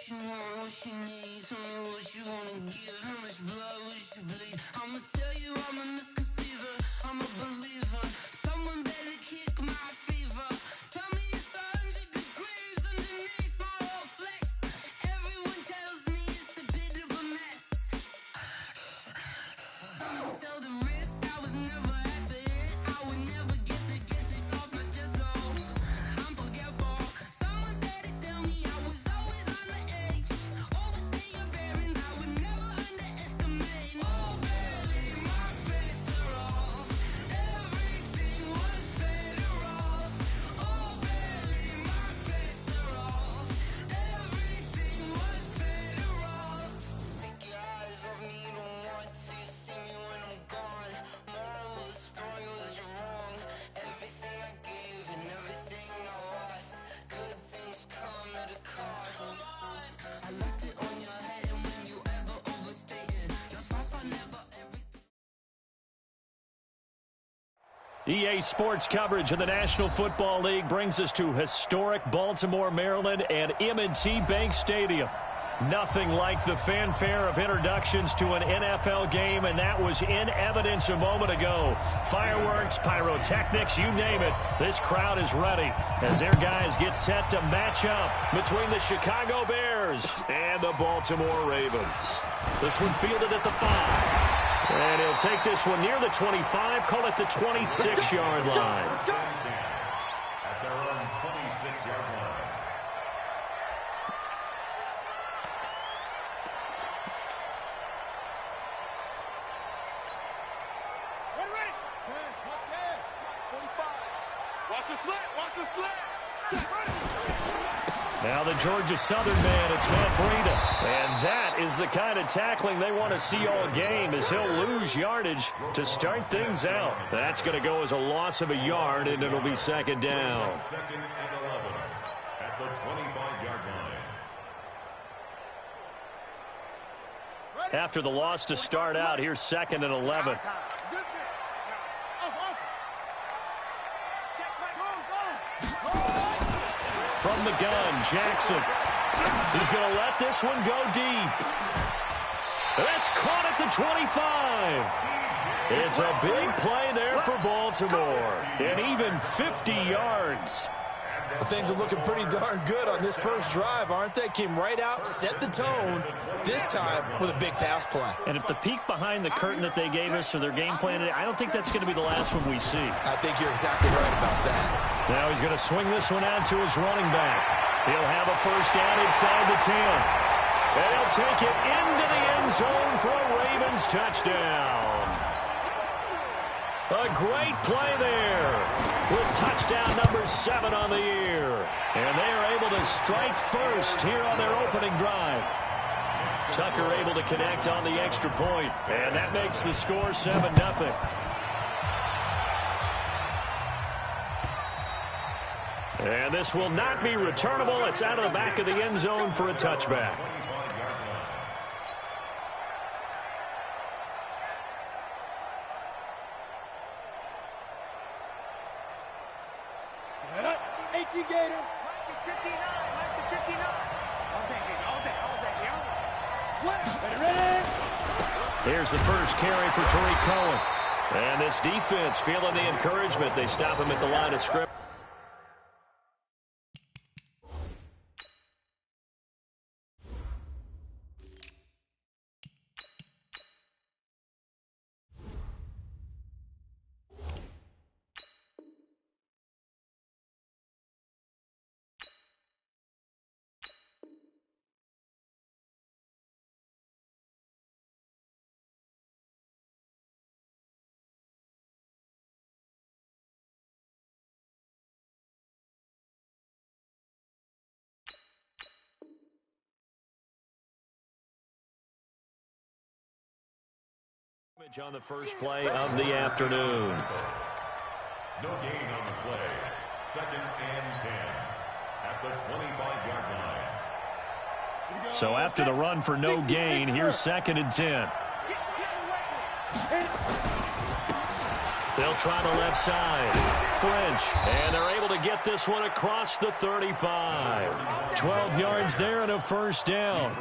you want, what you need. Tell me what you wanna give. How much blood would you bleed? I'ma tell you I'm a misconceiver. I'm a believer. Someone better kick my fever. Tell me it's 100 degrees underneath my whole flesh. Everyone tells me it's a bit of a mess. I'ma tell the risk I was never at the end. I would never get it off my chest. I'm forgetful. Someone better tell me I was always on the edge. Overstay your bearings, I would never underestimate. Oh, barely, my bets are off. Everything was better off. Oh, barely, my bets are off. Everything was better off. Take your eyes off me, don't want to see me when I'm gone. Moral of the story was you're wrong. Everything I gave and everything I lost. Good things come at a cost. I left it on your head, and when you ever overstated your thoughts, I never everything. EA Sports coverage of the National Football League brings us to historic Baltimore, Maryland, and M&T Bank Stadium. Nothing like the fanfare of introductions to an NFL game, and that was in evidence a moment ago. Fireworks, pyrotechnics, you name it. This crowd is ready as their guys get set to match up between the Chicago Bears and the Baltimore Ravens. This one fielded at the 5. And he'll take this one near the 25, call it the 26-yard line. At their own 26-yard line. We're ready. 10, touch gas. 45. Watch the slant. Watch the slant. Check, ready. Now the Georgia Southern man, it's Matt Breida. And that is the kind of tackling they want to see all game, as he'll lose yardage to start things out. That's going to go as a loss of a yard, and it'll be second down. Second and 11 at the 25-yard line. After the loss to start out, here's second and 11. From the gun, Jackson. He's going to let this one go deep. That's caught at the 25. It's a big play there for Baltimore. And even 50 yards. Well, things are looking pretty darn good on this first drive, aren't they? Came right out, set the tone, this time with a big pass play. And if the peek behind the curtain that they gave us or their game plan, I don't think that's going to be the last one we see. I think you're exactly right about that. Now he's going to swing this one out to his running back. He'll have a first down inside the 10. And he'll take it into the end zone for a Ravens touchdown. A great play there with touchdown number 7 on the year. And they are able to strike first here on their opening drive. Tucker able to connect on the extra point. And that makes the score 7-0. And this will not be returnable. It's out of the back of the end zone for a touchback. Gator. Mike is 59. Mike is 59. All day, Slip. Ready. Here's the first carry for Tariq Cohen. And this defense feeling the encouragement. They stop him at the line of scrimmage. On the first play of the afternoon. No gain on the play. Second and 10 at the 25-yard line. So after the run for no gain, here's second and 10. They'll try the left side. French, and they're able to get this one across the 35. 12 yards there and a first down.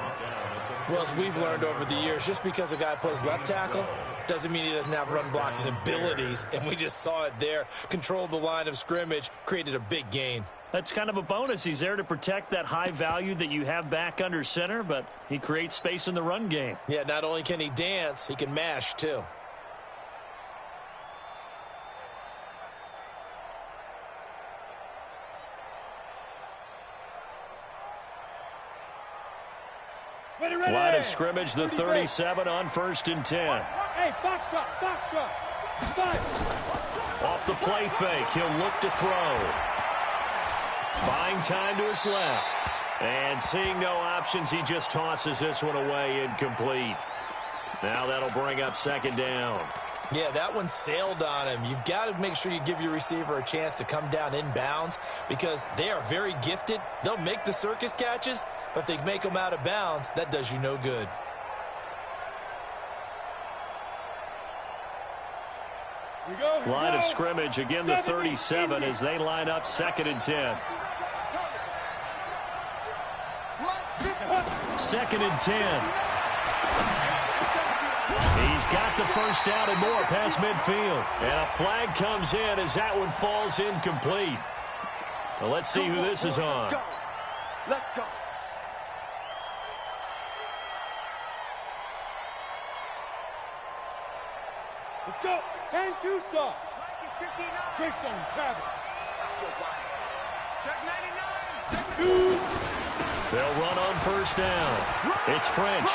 Well, as we've learned over the years, just because a guy plays left tackle doesn't mean he doesn't have run blocking abilities, and we just saw it there. Controlled the line of scrimmage, created a big gain. That's kind of a bonus. He's there to protect that high value that you have back under center, but he creates space in the run game. Yeah, not only can he dance, he can mash too. Line of scrimmage, the 37 on 1st and 10. Hey, foxtrot, foxtrot. Off the play fake, he'll look to throw. Buying time to his left. And seeing no options, he just tosses this one away incomplete. Now that'll bring up 2nd down. Yeah, that one sailed on him. You've got to make sure you give your receiver a chance to come down inbounds because they are very gifted. They'll make the circus catches, but if they make them out of bounds, that does you no good. Line of scrimmage, again the 37 as they line up 2nd and 10. 2nd and 10. He's got the first down and more past midfield. And a flag comes in as that one falls incomplete. Well, let's see who this is on. Let's go. Let's go. 10-2 saw. Greystone, Travis. Check 99. Check 2. They'll run on first down. It's French.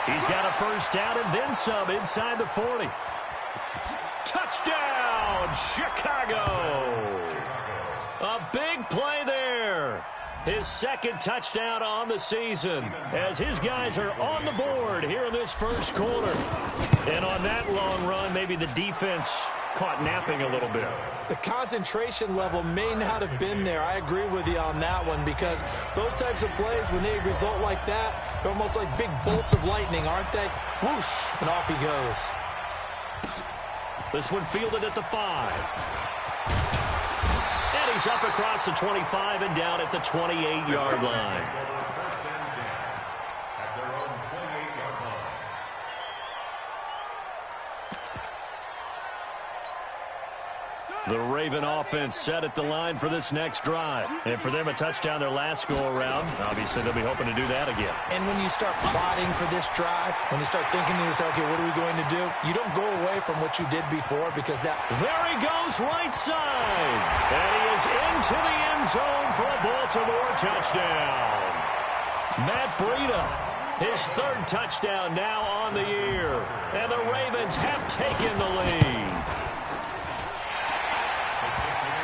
He's got a first down and then some inside the 40. Touchdown, Chicago. A big play there. His 2nd touchdown on the season as his guys are on the board here in this first quarter. And on that long run, maybe the defense caught napping a little bit. The concentration level may not have been there. I agree with you on that one because those types of plays, when they result like that, they're almost like big bolts of lightning, aren't they? Whoosh, and off he goes. This one fielded at the 5. And he's up across the 25 and down at the 28-yard line. The Raven offense set at the line for this next drive. And for them, a touchdown their last go-around. Obviously, they'll be hoping to do that again. And when you start plotting for this drive, when you start thinking to yourself, okay, what are we going to do? You don't go away from what you did before because that... There he goes, right side. And he is into the end zone for a Baltimore touchdown. Matt Breida, his 3rd touchdown now on the year. And the Ravens have taken the lead.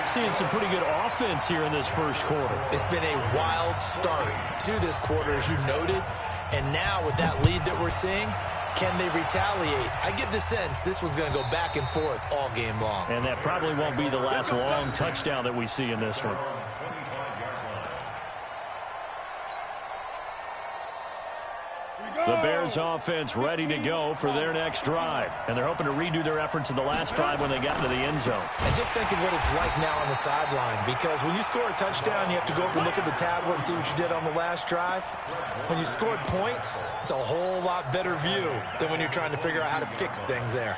Seeing some pretty good offense here in this first quarter. It's been a wild start to this quarter, as you noted. And now with that lead that we're seeing, can they retaliate? I get the sense this one's going to go back and forth all game long. And that probably won't be the last long touchdown that we see in this one. The Bears offense ready to go for their next drive. And they're hoping to redo their efforts in the last drive when they got into the end zone. And just think of what it's like now on the sideline. Because when you score a touchdown, you have to go up and look at the tablet and see what you did on the last drive. When you scored points, it's a whole lot better view than when you're trying to figure out how to fix things there.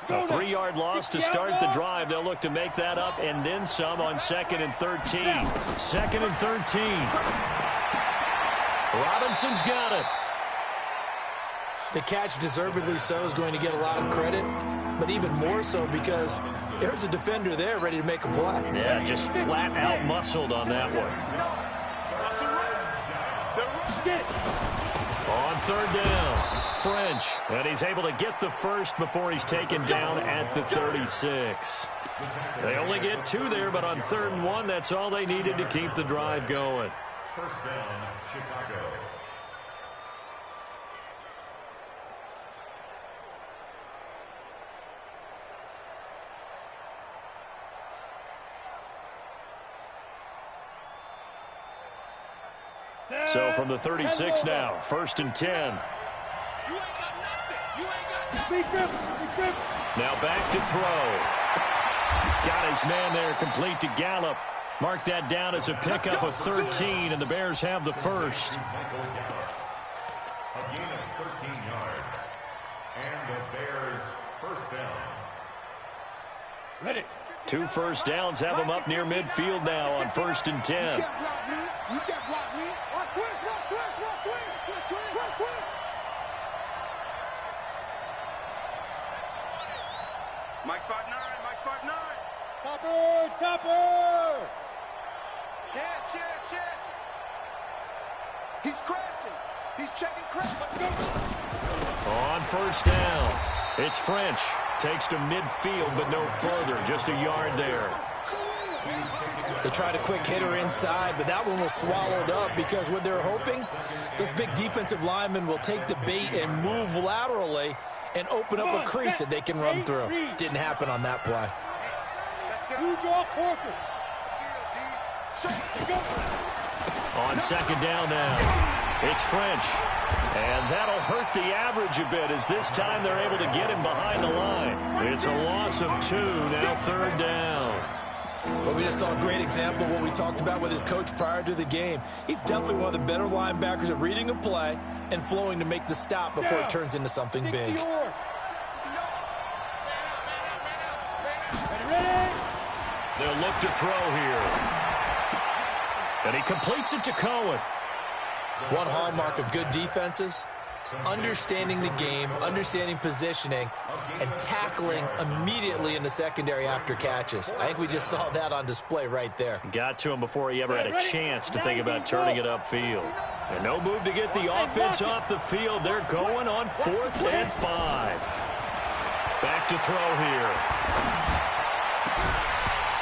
A 3-yard loss to start the drive. They'll look to make that up and then some on 2nd and 13. 2nd and 13. Robinson's got it. The catch, deservedly so, is going to get a lot of credit, but even more so because there's a defender there ready to make a play. Yeah, just flat out muscled on that one. On 3rd down. French, and he's able to get the first before he's taken down at the 36. They only get 2 there, but on 3rd and 1, that's all they needed to keep the drive going. First down, Chicago. So from the 36 now, 1st and 10. Now back to throw. Got his man there, complete to Gallup. Mark that down as a pickup of 13, and the Bears have the first. A gain of 13 yards. And the Bears first down. Ready. 2 first downs have them up near midfield now on 1st and 10. You can't block me. You can't block me. Watch twist, watch twist, watch twist. Watch twist. Mike spot 9, Mike spot 9. Topper. Chance. He's crashing. He's checking crash. On 1st down, it's French. Takes to midfield, but no further. Just a yard there. They tried a quick hitter inside, but that one was swallowed up because what they're hoping, those big defensive linemen will take the bait and move laterally and open up a crease that they can run through. Didn't happen on that play. You draw quarter. On 2nd down now, it's French. And that'll hurt the average a bit as this time they're able to get him behind the line. It's a loss of 2, now 3rd down. Well, we just saw a great example of what we talked about with his coach prior to the game. He's definitely one of the better linebackers at reading a play and flowing to make the stop before it turns into something big. They'll look to throw here. And he completes it to Cohen. One hallmark of good defenses is understanding the game, understanding positioning, and tackling immediately in the secondary after catches. I think we just saw that on display right there. Got to him before he ever had a chance to think about turning it upfield. And no move to get the offense off the field. They're going on 4th and 5. Back to throw here.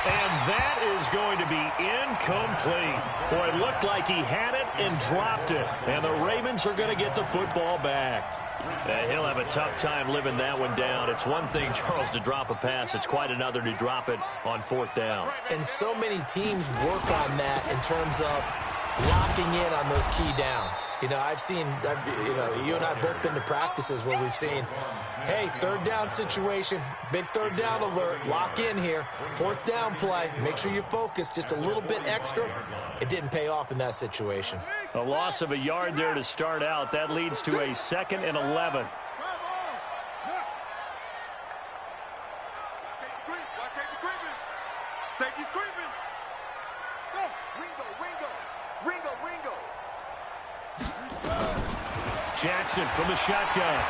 And that is going to be incomplete. Boy, it looked like he had it and dropped it. And the Ravens are going to get the football back. He'll have a tough time living that one down. It's one thing, Charles, to drop a pass. It's quite another to drop it on 4th down. And so many teams work on that in terms of locking in on those key downs. You know, you and I both been to practices where we've seen, hey, 3rd down situation, big 3rd down alert, lock in here, 4th down play, make sure you focus just a little bit extra. It didn't pay off in that situation. A loss of a yard there to start out. That leads to a 2nd and 11. Safety's creeping. Go, Ringo. Jackson from the shotgun.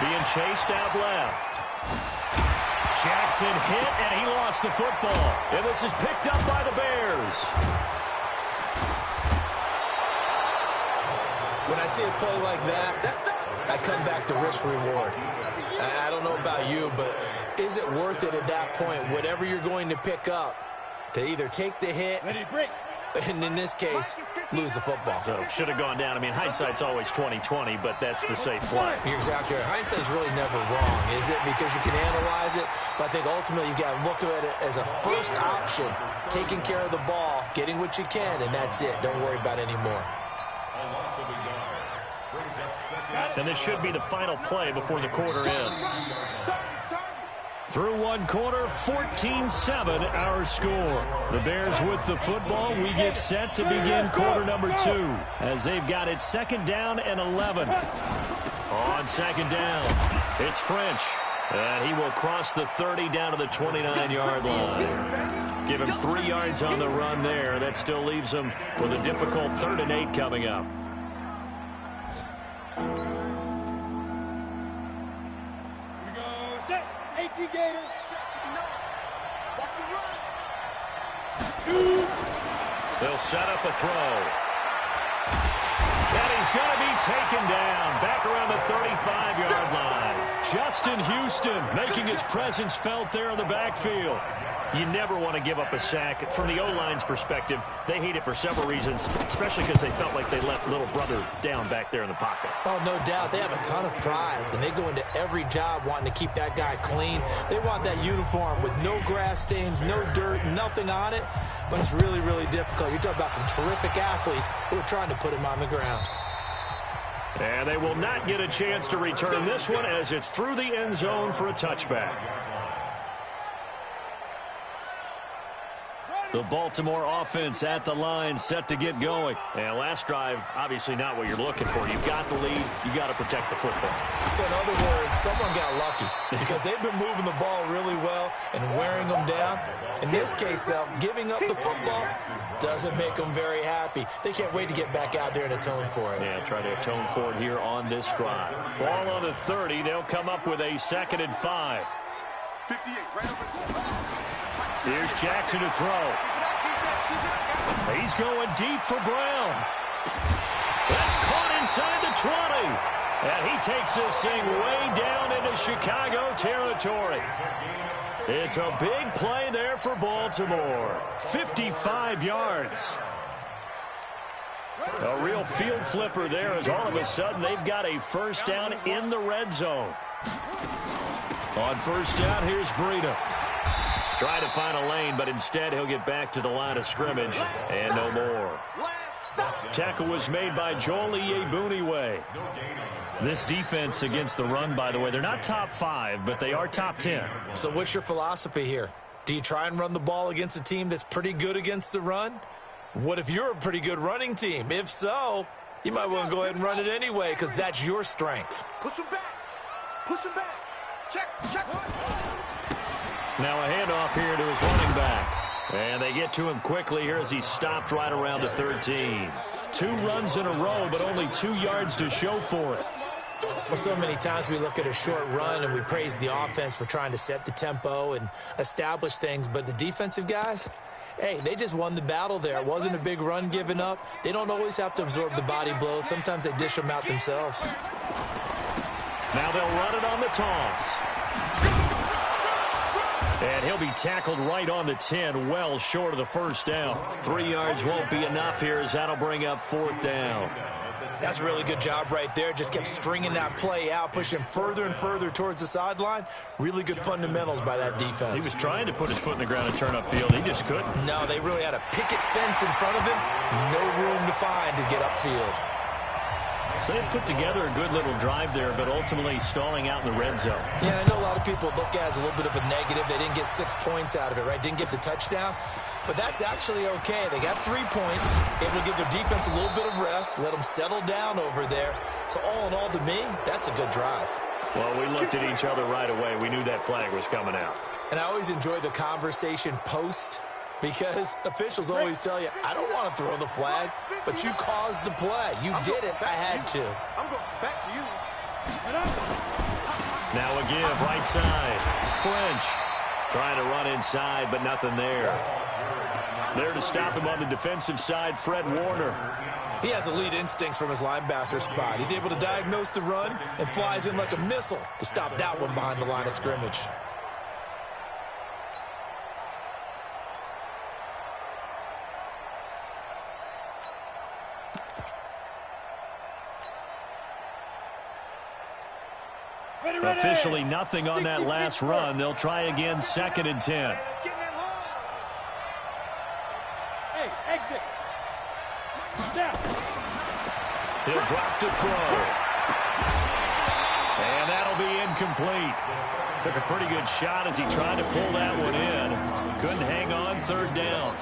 Being chased out left. Jackson hit, and he lost the football. And this is picked up by the Bears. When I see a play like that, I come back to risk-reward. I don't know about you, but is it worth it at that point, whatever you're going to pick up, to either take the hit, and in this case, lose the football? So should have gone down. I mean, hindsight's always 20/20, but that's the safe play. You're exactly right. Hindsight's really never wrong, is it? Because you can analyze it, but I think ultimately you got to look at it as a first option, taking care of the ball, getting what you can, and that's it. Don't worry about any more. And this should be the final play before the quarter ends. Through one quarter, 14-7 our score. The Bears with the football. We get set to begin quarter number 2 as they've got it 2nd down and 11. On 2nd down, it's French. And he will cross the 30 down to the 29-yard line. Give him 3 yards on the run there. That still leaves him with a difficult 3rd and 8 coming up. They'll set up a throw. And he's going to be taken down back around the 35-yard line. Justin Houston making his presence felt there in the backfield. You never want to give up a sack. From the O-line's perspective, they hate it for several reasons, especially because they felt like they left little brother down back there in the pocket. Oh, no doubt. They have a ton of pride, and they go into every job wanting to keep that guy clean. They want that uniform with no grass stains, no dirt, nothing on it, but it's really, really difficult. You're talking about some terrific athletes who are trying to put him on the ground. And they will not get a chance to return this one as it's through the end zone for a touchback. The Baltimore offense at the line, set to get going. And last drive, obviously not what you're looking for. You've got the lead. You got to protect the football. So in other words, someone got lucky because they've been moving the ball really well and wearing them down. In this case, though, giving up the football doesn't make them very happy. They can't wait to get back out there and atone for it. Yeah, try to atone for it here on this drive. Ball on the 30. They'll come up with a 2nd and 5. 58, right over. Here's Jackson to throw. He's going deep for Brown. That's caught inside the 20. And he takes this thing way down into Chicago territory. It's a big play there for Baltimore. 55 yards. A real field flipper there as all of a sudden they've got a first down in the red zone. On first down, here's Breida. Trying to find a lane, but instead he'll get back to the line of scrimmage and no more. Tackle was made by Joel Iyiegbuniwe. This defense against the run, by the way, they're not top 5, but they are top 10. So what's your philosophy here? Do you try and run the ball against a team that's pretty good against the run? What if you're a pretty good running team? If so, you might want to go ahead and run it anyway because that's your strength. Push him back. Push him back. Check. Now a handoff here to his running back. And they get to him quickly here as he stopped right around the 13. 2 runs in a row, but only 2 yards to show for it. Well, so many times we look at a short run and we praise the offense for trying to set the tempo and establish things, but the defensive guys, hey, they just won the battle there. It wasn't a big run given up. They don't always have to absorb the body blows. Sometimes they dish them out themselves. Now they'll run it on the toss. And he'll be tackled right on the 10, well short of the first down. 3 yards won't be enough here as that'll bring up 4th down. That's a really good job right there. Just kept stringing that play out, pushing further and further towards the sideline. Really good fundamentals by that defense. He was trying to put his foot in the ground and turn upfield. He just couldn't. No, they really had a picket fence in front of him. No room to find to get upfield. So they put together a good little drive there, but ultimately stalling out in the red zone. Yeah, I know a lot of people look at it as a little bit of a negative. They didn't get 6 points out of it, right? Didn't get the touchdown. But that's actually okay. They got 3 points. Able to give their defense a little bit of rest, let them settle down over there. So all in all, to me, that's a good drive. Well, we looked at each other right away. We knew that flag was coming out. And I always enjoy the conversation post because officials always tell you, I don't want to throw the flag, but you caused the play. You did it. I had to. I'm going back to you. Now a give, right side. French trying to run inside, but nothing there. There to stop him on the defensive side, Fred Warner. He has elite instincts from his linebacker spot. He's able to diagnose the run and flies in like a missile to stop that one behind the line of scrimmage. Officially nothing on that last run. They'll try again, 2nd and 10. Hey, exit. Down. He'll drop to throw. And that'll be incomplete. Took a pretty good shot as he tried to pull that one in. Couldn't hang on, 3rd down.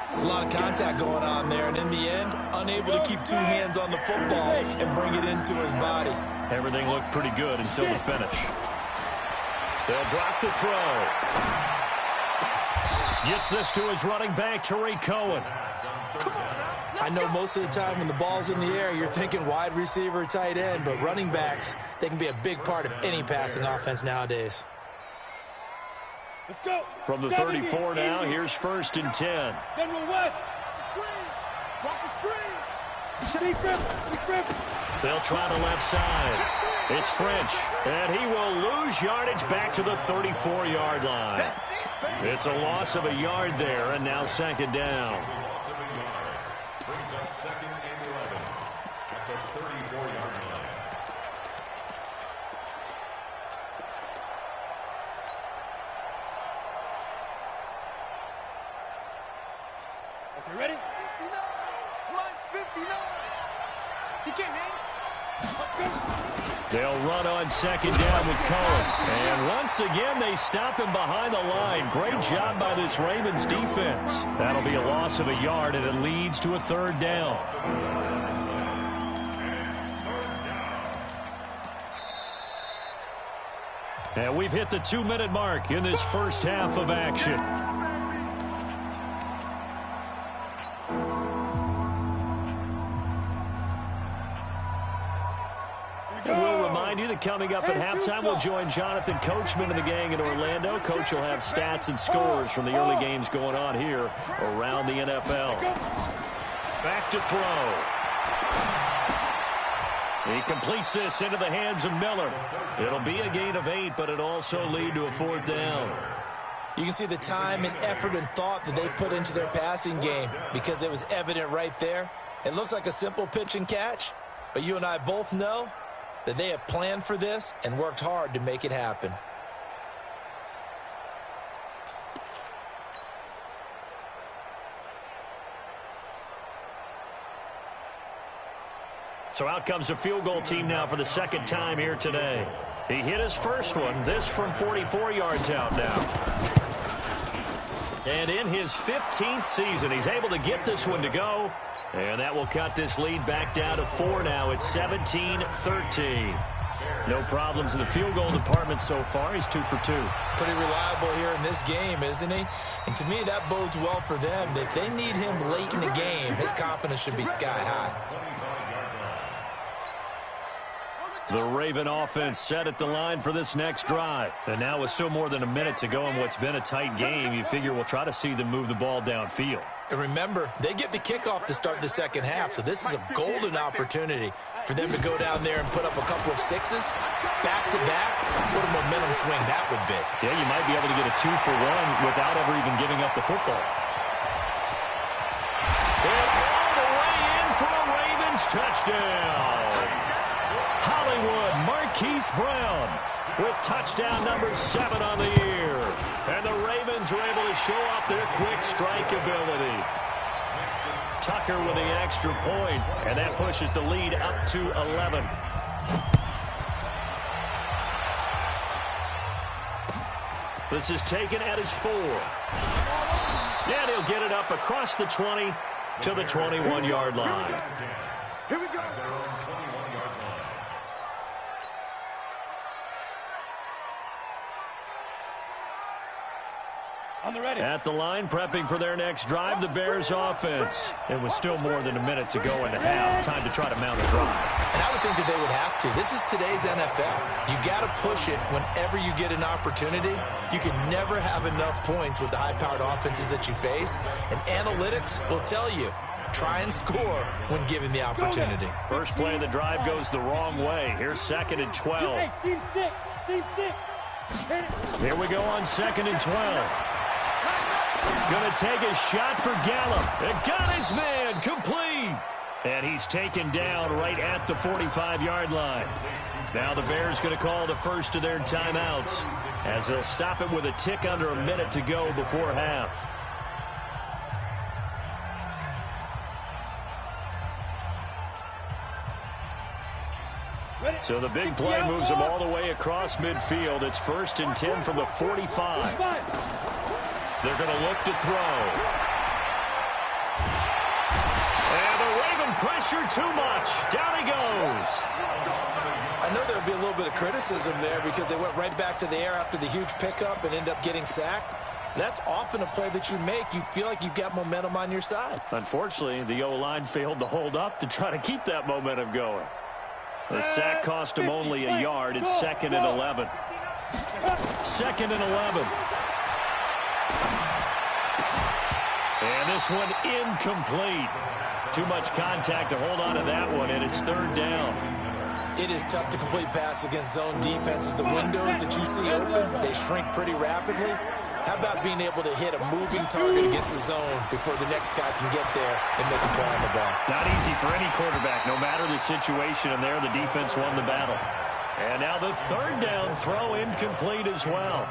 There's a lot of contact going on there, and in the end, unable to keep 2 hands on the football and bring it into his body. Everything looked pretty good until the finish. They'll drop to throw. Gets this to his running back, Tariq Cohen. I know most of the time when the ball's in the air, you're thinking wide receiver, tight end, but running backs, they can be a big part of any passing offense nowadays. Let's go. From the 34 now, here's 1st and 10. General West. Screen. Watch the screen. Be grip. They'll try the left side. It's French, and he will lose yardage back to the 34-yard line. It's a loss of a yard there, and now second down. Loss of a yard. Brings up 2nd and 11 at the 34-yard line. Okay, ready? 59. Line's 59. He can't hang. They'll run on second down with Cohen. And once again, they stop him behind the line. Great job by this Ravens defense. That'll be a loss of a yard, and it leads to a third down. And we've hit the 2-minute mark in this first half of action. We'll remind you that coming up at halftime, we'll join Jonathan Coachman and the gang in Orlando. Coach will have stats and scores from the early games going on here around the NFL. Back to throw. He completes this into the hands of Miller. It'll be a gain of 8, but it also lead to a fourth down. You can see the time and effort and thought that they put into their passing game because it was evident right there. It looks like a simple pitch and catch, but you and I both know that they have planned for this and worked hard to make it happen. So out comes a field goal team now for the second time here today. He hit his first one, this from 44 yards out now. And in his 15th season, he's able to get this one to go. And that will cut this lead back down to 4 now. It's 17-13. No problems in the field goal department so far. He's 2 for 2. Pretty reliable here in this game, isn't he? And to me, that bodes well for them. If they need him late in the game, his confidence should be sky high. The Raven offense set at the line for this next drive. And now with still more than a minute to go in what's been a tight game, you figure we'll try to see them move the ball downfield. And remember, they get the kickoff to start the second half, so this is a golden opportunity for them to go down there and put up a couple of sixes back-to-back. What a momentum swing that would be. Yeah, you might be able to get a 2 for 1 without ever even giving up the football. And all the way in for a Ravens touchdown. Hollywood Marquise Brown with touchdown number 7 on the year. And the Ravens are able to show off their quick strike ability. Tucker with the extra point, and that pushes the lead up to 11. This is taken at his 4. And he'll get it up across the 20 to the 21-yard line. Here we go. On the ready. At the line, prepping for their next drive, the Bears offense. It was still more than a minute to go in the half. Time to try to mount a drive. And I would think that they would have to. This is today's NFL. You got to push it whenever you get an opportunity. You can never have enough points with the high-powered offenses that you face. And analytics will tell you, try and score when given the opportunity. First play of the drive goes the wrong way. Here's 2nd and 12. Hey, team 6. Team 6. Here we go on 2nd and 12. Going to take a shot for Gallup. It got his man complete. And he's taken down right at the 45-yard line. Now the Bears going to call the first of their timeouts as they'll stop it with a tick under a minute to go before half. So the big play moves them all the way across midfield. It's 1st and 10 from the 45. They're going to look to throw. And the Raven pressure too much. Down he goes. I know there'll be a little bit of criticism there because they went right back to the air after the huge pickup and end up getting sacked. That's often a play that you make. You feel like you've got momentum on your side. Unfortunately, the O-line failed to hold up to try to keep that momentum going. The sack cost him only a yard. It's 2nd and 11. 2nd and 11. And this one incomplete. Too much contact to hold on to that one, and it's 3rd down. It is tough to complete passes against zone defenses. The windows that you see open, they shrink pretty rapidly. How about being able to hit a moving target against a zone before the next guy can get there and make a play on the ball? Not easy for any quarterback, no matter the situation, and there the defense won the battle. And now the third down throw incomplete as well.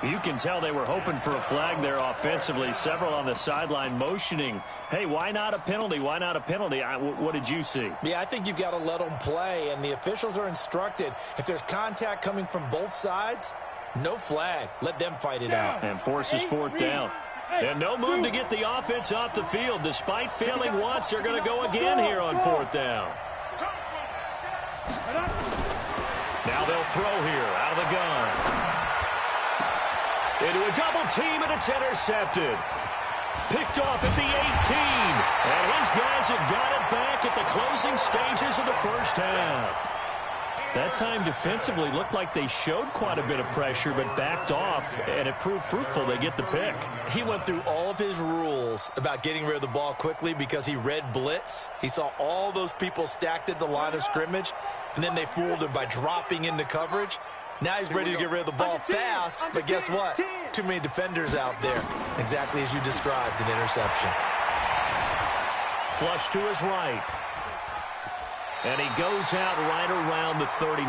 You can tell they were hoping for a flag there offensively. Several on the sideline motioning, hey, why not a penalty? Why not a penalty? What did you see? Yeah, I think you've got to let them play, and the officials are instructed. If there's contact coming from both sides, no flag. Let them fight it out. And forces fourth down. And no move to get the offense off the field. Despite failing once, they're going to go again here on fourth down. Now they'll throw here out of the gun. Into a double team, and it's intercepted. Picked off at the 18. And his guys have got it back at the closing stages of the first half. That time defensively looked like they showed quite a bit of pressure but backed off, and it proved fruitful. They get the pick. He went through all of his rules about getting rid of the ball quickly because he read blitz. He saw all those people stacked at the line of scrimmage, and then they fooled him by dropping into coverage. Now he's ready to get rid of the ball fast, but guess what? Too many defenders out there. Exactly as you described, an interception. Flush to his right. And he goes out right around the 39.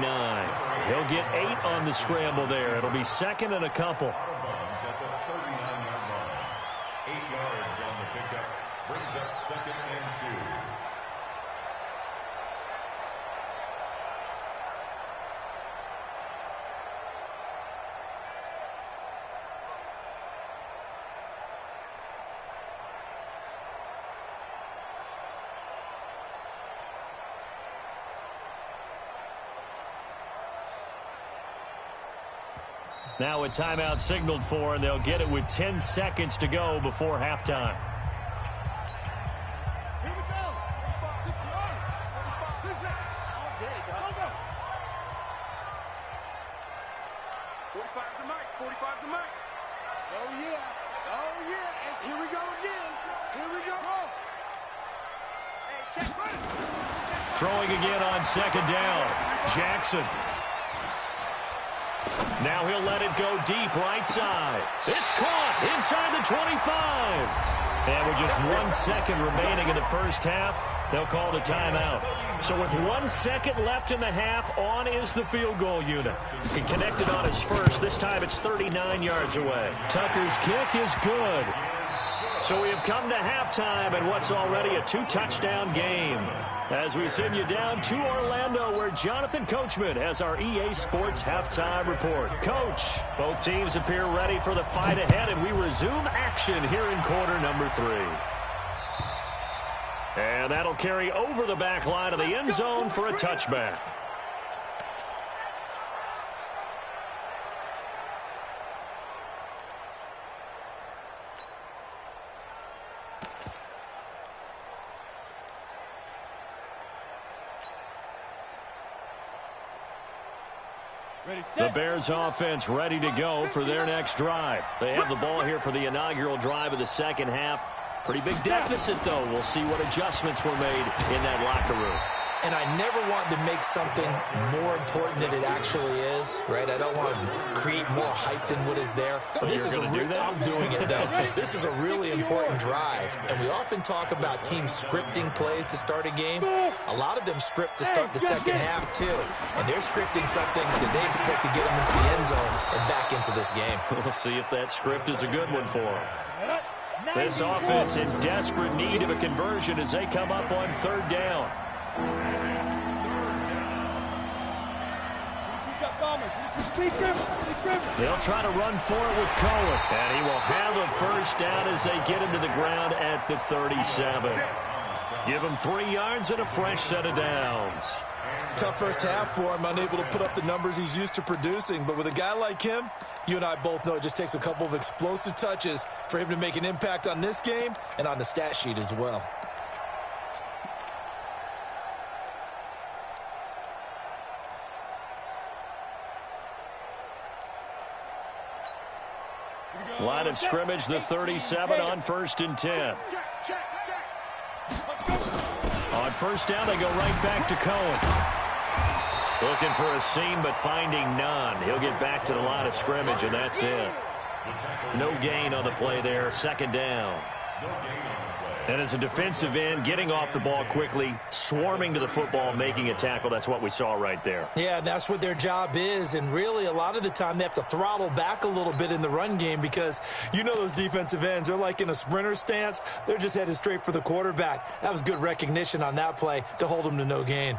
He'll get 8 on the scramble there. It'll be second and a couple. At the 39-yard line. 8 yards on the pickup. Brings up second and 2. Now a timeout signaled for, and they'll get it with 10 seconds to go before halftime. Here we go. 6 yards. 6 all day, go. 45 to Mike. 45 to Mike. Oh, yeah. Oh, yeah. And here we go again. Here we go. Hey, check. Throwing again on second down. Jackson. Now he'll let it go deep right side. It's caught inside the 25. And with just 1 second remaining in the first half, they'll call the timeout. So with 1 second left in the half, on is the field goal unit. He connected on his first. This time it's 39 yards away. Tucker's kick is good. So we have come to halftime in what's already a 2-touchdown game. As we send you down to Orlando, where Jonathan Coachman has our EA Sports halftime report. Coach, both teams appear ready for the fight ahead, and we resume action here in quarter number 3. And that'll carry over the back line of the end zone for a touchback. The Bears offense ready to go for their next drive. They have the ball here for the inaugural drive of the second half. Pretty big deficit, though. We'll see what adjustments were made in that locker room. And I never want to make something more important than it actually is, right? I don't want to create more hype than what is there. But this is I'm doing it, though. This is a really important drive. And we often talk about teams scripting plays to start a game. A lot of them script to start the second half, too. And they're scripting something that they expect to get them into the end zone and back into this game. We'll see if that script is a good one for them. This offense in desperate need of a conversion as they come up on third down. They'll try to run for it with Cohen. And he will have a first down as they get him to the ground at the 37. Give him 3 yards and a fresh set of downs. Tough first half for him, unable to put up the numbers he's used to producing. But with a guy like him, you and I both know it just takes a couple of explosive touches for him to make an impact on this game and on the stat sheet as well. Line of scrimmage, the 37 on 1st and 10. On first down, they go right back to Cohen. Looking for a seam, but finding none. He'll get back to the line of scrimmage, and that's it. No gain on the play there. Second down. And as a defensive end, getting off the ball quickly, swarming to the football, making a tackle, that's what we saw right there. Yeah, that's what their job is, and really a lot of the time they have to throttle back a little bit in the run game because you know those defensive ends, they're like in a sprinter stance. They're just headed straight for the quarterback. That was good recognition on that play to hold them to no gain.